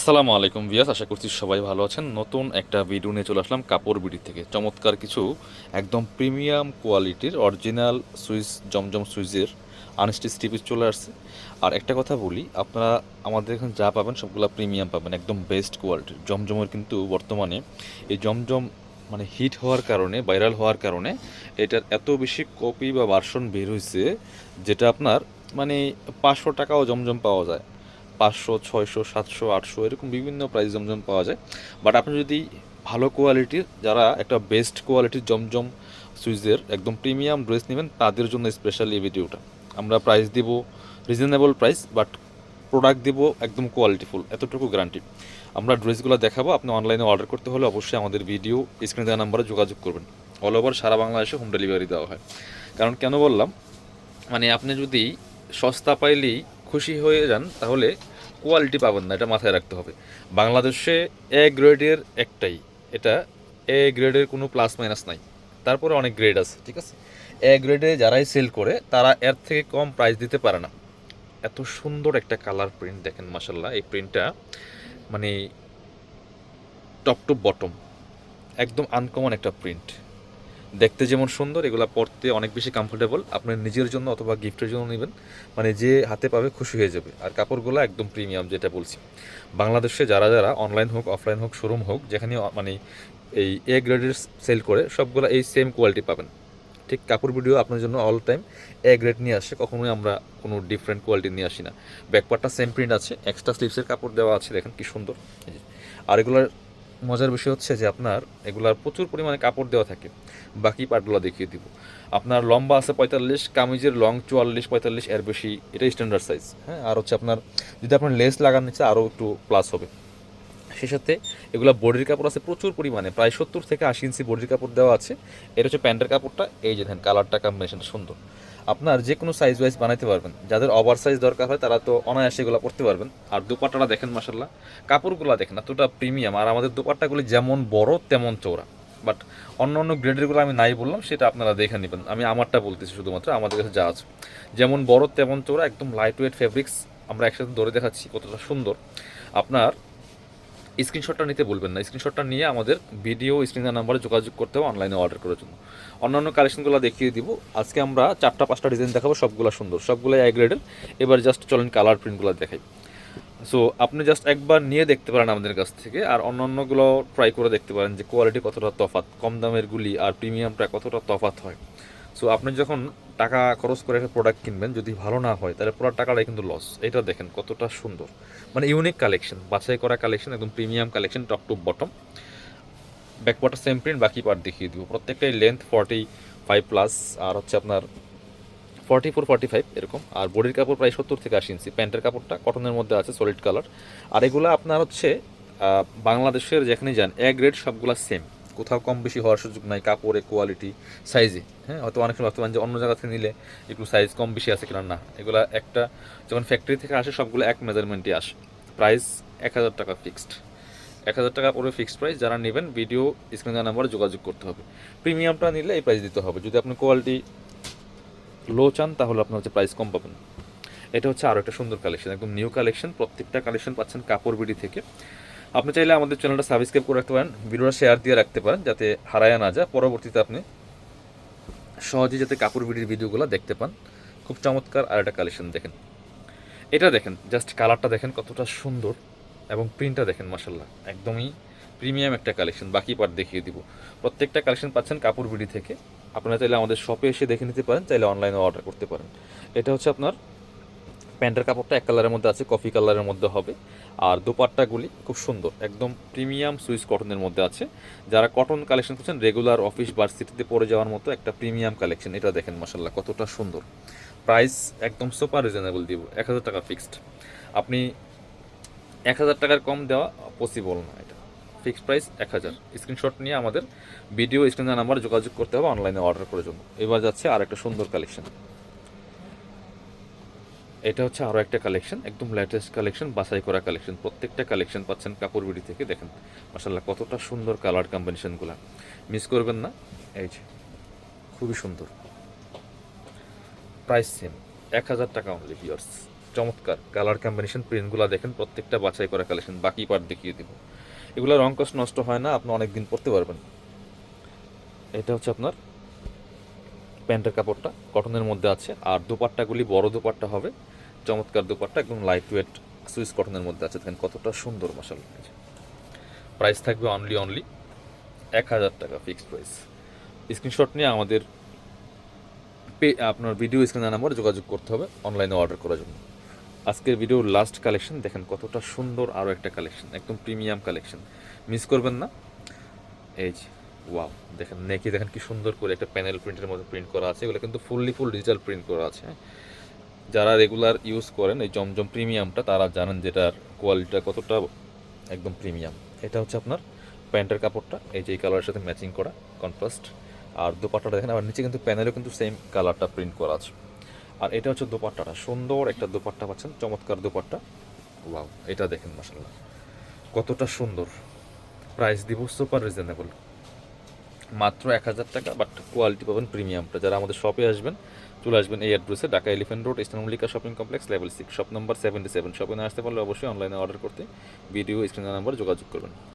আসসালামু আলাইকুম ভিয়াস, আশা করছি সবাই ভালো আছেন। নতুন একটা ভিডিও নিয়ে চলে আসলাম কাপড় বিডি থেকে। চমৎকার কিছু একদম প্রিমিয়াম কোয়ালিটির অরিজিনাল সুইস জমজম সুইজের আনস্টিচ টিপিস চলে আসছে। আর একটা কথা বলি, আপনারা আমাদের এখানে যা পাবেন সবগুলো প্রিমিয়াম পাবেন, একদম বেস্ট কোয়ালিটির জমজমের। কিন্তু বর্তমানে এই জমজম মানে হিট হওয়ার কারণে, ভাইরাল হওয়ার কারণে এটার এত বেশি কপি বা ভার্সন বের হয়েছে, যেটা আপনার মানে 500 টাকাও জমজম পাওয়া যায়, 500, 600, 700, 800 এরকম বিভিন্ন প্রাইস জমজম পাওয়া যায়। বাট আপনি যদি ভালো কোয়ালিটির, যারা একটা বেস্ট কোয়ালিটির জমজম সুইজের একদম প্রিমিয়াম ড্রেস নেবেন, তাদের জন্য স্পেশালি এই ভিডিওটা। আমরা প্রাইস দিব রিজনেবল প্রাইস, বাট প্রোডাক্ট দিব একদম কোয়ালিটিফুল, এতটুকু গ্যারান্টি। আমরা ড্রেসগুলো দেখাবো। আপনি অনলাইনে অর্ডার করতে হলে অবশ্যই আমাদের ভিডিও স্ক্রিনে দেওয়া নাম্বারে যোগাযোগ করবেন। অল ওভার সারা বাংলাদেশে হোম ডেলিভারি দেওয়া হয়। কারণ কেন বললাম, মানে আপনি যদি সস্তা পাইলেই খুশি হয়ে যান, তাহলে কোয়ালিটি পাবেন না, এটা মাথায় রাখতে হবে। বাংলাদেশে এ গ্রেডের একটাই, এটা এ গ্রেডের কোনো প্লাস মাইনাস নাই। তারপরে অনেক গ্রেড আছে, ঠিক আছে। এ গ্রেডে যারাই সেল করে তারা এর থেকে কম প্রাইস দিতে পারে না। এত সুন্দর একটা কালার প্রিন্ট দেখেন, মাসাল্লাহ। এই প্রিন্টটা মানে টপ টু বটম একদম আনকমন একটা প্রিন্ট। দেখতে যেমন সুন্দর, এগুলো পরতে অনেক বেশি কমফোর্টেবল। আপনার নিজের জন্য অথবা গিফটের জন্য নেবেন, মানে যে হাতে পাবে খুশি হয়ে যাবে। আর কাপড়গুলো একদম প্রিমিয়াম, যেটা বলছি। বাংলাদেশে যারা যারা অনলাইন হোক, অফলাইন হোক, শোরুম হোক, যেখানে মানে এই এ গ্রেডের সেল করে, সবগুলো এই সেম কোয়ালিটি পাবেন। ঠিক কাপড় ভিডিও আপনার জন্য অল টাইম এ গ্রেড নিয়ে আসে, কখনোই আমরা কোনো ডিফারেন্ট কোয়ালিটি নিয়ে আসি না। ব্যাকপার্টটা সেম প্রিন্ট আছে, এক্সট্রা স্লিভসের কাপড় দেওয়া আছে, দেখেন কি সুন্দর। এই যে। আর এগুলোর মজার বিষয় হচ্ছে যে আপনার এগুলার প্রচুর পরিমাণে কাপড় দেওয়া থাকে। বাকি পার্টগুলো দেখিয়ে দিব। আপনার লম্বা আছে 45, কামিজের লং 44, 45 এর বেশি, এটাই স্ট্যান্ডার্ড সাইজ। হ্যাঁ, আর হচ্ছে আপনার যদি আপনার লেস লাগান নিচ্ছে আরও একটু প্লাস হবে। সেই সাথে এগুলো বডির কাপড় আছে প্রচুর পরিমাণে, প্রায় 70 থেকে 80 ইঞ্চি বডির কাপড় দেওয়া আছে। এটা হচ্ছে প্যান্টের কাপড়টা, এই যে দেখেন কালারটা কম্বিনেশনটা সুন্দর। আপনার যে কোনো সাইজ ওয়াইজ বানাইতে পারবেন। যাদের ওভার সাইজ দরকার হয় তারা তো অনায়াসে এগুলো পরতে পারবেন। আর দোপাট্টাটা দেখেন, মাসাল্লাহ, কাপড়গুলো দেখেন এতটা প্রিমিয়াম। আর আমাদের দোপাট্টাগুলি যেমন বড় তেমন চওড়া। বাট অন্য অন্য গ্রেডেরগুলো আমি নাই বললাম, সেটা আপনারা দেখে নেবেন। আমি আমারটা বলতেছি শুধুমাত্র, আমাদের কাছে যা আছে যেমন বড় তেমন চওড়া, একদম লাইট ওয়েট ফেব্রিক্স। আমরা একসাথে ধরে দেখাচ্ছি কতটা সুন্দর। আপনার স্ক্রিনশটটা নিতে বলবেন না, স্ক্রিনশটটা নিয়ে আমাদের ভিডিও স্ক্রিনের নাম্বারে যোগাযোগ করতে হবে অনলাইনে অর্ডার করার জন্য। অন্যান্য কালেকশনগুলো দেখিয়ে দিব। আজকে আমরা 4টা 5টা ডিজাইন দেখাবো, সবগুলো সুন্দর, সবগুলো এ গ্রেডের। এবার জাস্ট চলেন কালার প্রিন্টগুলো দেখাই। সো আপনি জাস্ট একবার নিয়ে দেখতে পারেন আমাদের কাছ থেকে, আর অন্যান্যগুলো ট্রাই করে দেখতে পারেন যে কোয়ালিটি কতটা তফাৎ, কম দামের গুলি আর প্রিমিয়ামটা কতটা তফাৎ হয়। সো আপনি যখন টাকা খরচ করে একটা প্রোডাক্ট কিনবেন, যদি ভালো না হয় তাহলে পুরো টাকাটাই কিন্তু লস। এটা দেখেন কতটা সুন্দর, মানে ইউনিক কালেকশন, বাছাই করা কালেকশন, একদম premium collection, top to bottom. ব্যাকপার্টটা সেম প্রিন্ট, বাকি পার্ট দেখিয়ে দিব। প্রত্যেকটাই লেন্থ 45+, আর হচ্ছে আপনার 44, 45 এরকম। আর বডির কাপড় প্রায় 70 থেকে 80 ইঞ্চি। প্যান্টের কাপড়টা কটনের মধ্যে আছে, সলিড কালার। আর এগুলো আপনার হচ্ছে বাংলাদেশের যেখানে যান এ গ্রেড সবগুলো সেম, কোথাও কম বেশি হওয়ার সুযোগ নাই কাপড়ে, কোয়ালিটি, সাইজে। হ্যাঁ, হয়তো অনেক সময় ভাবতে পারেন যে অন্য জায়গা থেকে নিলে একটু সাইজ কম বেশি আছে কিনা, না, এগুলো একটা যখন ফ্যাক্টরি থেকে আসে সবগুলো এক মেজারমেন্টে আসে। প্রাইস 1000 টাকা ফিক্সড, 1000 টাকা পড়বে ফিক্সড প্রাইস। যারা নেবেন ভিডিও স্ক্রিনের নাম্বারে যোগাযোগ করতে হবে। প্রিমিয়ামটা নিলে এই প্রাইস দিতে হবে। যদি আপনি কোয়ালিটি লো চান তাহলে আপনার হচ্ছে প্রাইস কম পাবেন। এটা হচ্ছে আরও একটা সুন্দর কালেকশন, একদম নিউ কালেকশন। প্রত্যেকটা কালেকশন পাচ্ছেন কাপড় বিডি থেকে। আপনি চাইলে আমাদের চ্যানেলটা সাবস্ক্রাইব করে রাখতে পারেন, ভিডিওটা শেয়ার দিয়ে রাখতে পারেন, যাতে হারায় না যায়। পরবর্তীতে আপনি সহজেই যাতে কাপড় বিডির ভিডিওগুলো দেখতে পান। খুব চমৎকার আর একটা কালেকশন দেখেন। এটা দেখেন, জাস্ট কালারটা দেখেন কতটা সুন্দর, এবং প্রিন্টটা দেখেন, মাসাল্লাহ, একদমই প্রিমিয়াম একটা কালেকশন। বাকি পার্ট দেখিয়ে দিব। প্রত্যেকটা কালেকশন পাচ্ছেন কাপড় বিডি থেকে। আপনারা চাইলে আমাদের শপে এসে দেখে নিতে পারেন, চাইলে অনলাইনে অর্ডার করতে পারেন। এটা হচ্ছে আপনার প্যান্টের কাপড়টা এক কালারের মধ্যে আছে, কফি কালারের মধ্যে হবে। আর দোপাট্টাগুলি খুব সুন্দর, একদম প্রিমিয়াম সুইস কটনের মধ্যে আছে। যারা কটন কালেকশন করছেন, রেগুলার অফিস ভার্সিটিতে পরে যাওয়ার মতো একটা প্রিমিয়াম কালেকশন। এটা দেখেন মাসাল্লাহ কতটা সুন্দর। প্রাইস একদম সুপার রিজনেবল দিব, 1000 টাকা ফিক্সড। আপনি 1000 টাকার কম দেওয়া পসিবল না, এটা ফিক্সড প্রাইস 1000। স্ক্রিনশট নিয়ে আমাদের ভিডিও স্ক্রিনের নাম্বার যোগাযোগ করতে হবে অনলাইনে অর্ডার করার জন্য। এবার যাচ্ছে আর একটা সুন্দর কালেকশন। এটা হচ্ছে আরও একটা কালেকশন, একদম লেটেস্ট কালেকশন, বাছাই করা কালেকশন। প্রত্যেকটা কালেকশন পাচ্ছেন কাপড় বিডি থেকে। দেখেন মাসাল্লাহ কতটা সুন্দর কালার কম্বিনেশনগুলো, মিস করবেন না। এই যে খুবই সুন্দর, প্রাইস সেম, 1000 টাকা অনলি ভিউয়ার্স। চমৎকার কালার কম্বিনেশন, প্রিন্টগুলো দেখেন, প্রত্যেকটা বাছাই করা কালেকশন। বাকি পার্ট দেখিয়ে দিব। এগুলো রং কষ্ট নষ্ট হয় না, আপনি অনেক দিন পরতে পারবেন। এটা হচ্ছে আপনার প্যান্টের কাপড়টা কটনের মধ্যে আছে, আর দোপাট্টাগুলি বড় দোপাট্টা হবে, চমৎকার দোপাট্টা, একদম লাইট ওয়েট সুইস কটনের মধ্যে আছে। দেখেন কতটা সুন্দর মাশাআল্লাহ। প্রাইস থাকবে অনলি 1000 টাকা ফিক্সড প্রাইস। স্ক্রিনশট নিয়ে আমাদের আপনার ভিডিও স্ক্রিনে নাম্বার যোগাযোগ করতে হবে অনলাইনে অর্ডার করার জন্য। আজকের ভিডিওর লাস্ট কালেকশন দেখেন কতটা সুন্দর, আরও একটা কালেকশন, একদম প্রিমিয়াম কালেকশন, মিস করবেন না। এই যে ওয়াও, দেখেন নেকি দেখেন কি সুন্দর করে একটা প্যানেল প্রিন্টের মধ্যে প্রিন্ট করা আছে। এগুলো কিন্তু ফুল ডিজিটাল প্রিন্ট করা আছে, হ্যাঁ। যারা রেগুলার ইউজ করেন এই জমজম প্রিমিয়ামটা, তারা জানেন যেটার কোয়ালিটিটা কতটা একদম প্রিমিয়াম। এটা হচ্ছে আপনার প্যান্টের কাপড়টা, এই যে এই কালারের সাথে ম্যাচিং করা কন্ট্রাস্ট। আর দোপাট্টাটা দেখেন, আবার নিচে কিন্তু প্যানেলেও কিন্তু সেম কালারটা প্রিন্ট করা আছে। আর এটা হচ্ছে দোপাট্টাটা, সুন্দর একটা দোপাট্টা পাচ্ছেন, চমৎকার দোপাট্টা। ওয়াও, এটা দেখেন মাশাআল্লাহ কতটা সুন্দর। প্রাইস দিব সুপার রিজনেবল, মাত্র 1000 টাকা, বাট কোয়ালিটি পাবেন প্রিমিয়ামটা। যারা আমাদের শপে আসবেন, চলে আসবেন এই অ্যাড্রেসে, Dhaka elephant road, eastern Mallika shopping complex, level 6, shop number 77। শপে না আসতে পারলে অবশ্যই অনলাইনে অর্ডার করতে ভিডিও স্ক্রিনের নাম্বার যোগাযোগ করবেন।